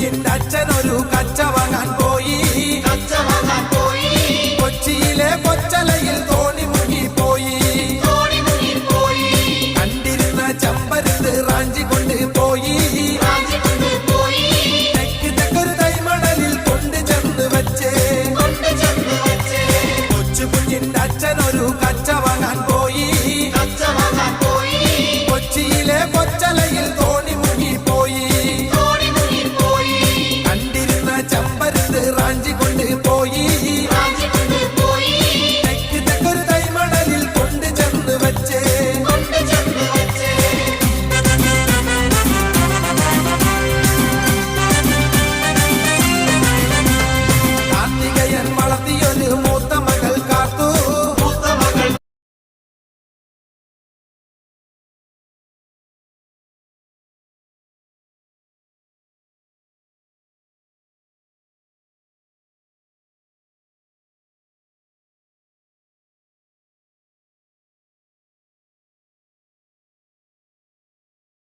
കുഞ്ഞിന്റെ അച്ഛനൊരു കച്ച വാങ്ങാൻ പോയി. കൊച്ചിയിലെ കൊച്ചലയിൽ തോണി മുങ്ങിപ്പോയി. കണ്ടിരുന്ന ചമ്പരത്ത് റാഞ്ചി കൊണ്ട് പോയി. തെക്കൊരു തൈമണലിൽ കൊണ്ട് ചെന്ന് വെച്ചേ. കൊച്ചു കുഞ്ഞിന്റെ അച്ഛനൊരു കച്ച വാങ്ങാൻ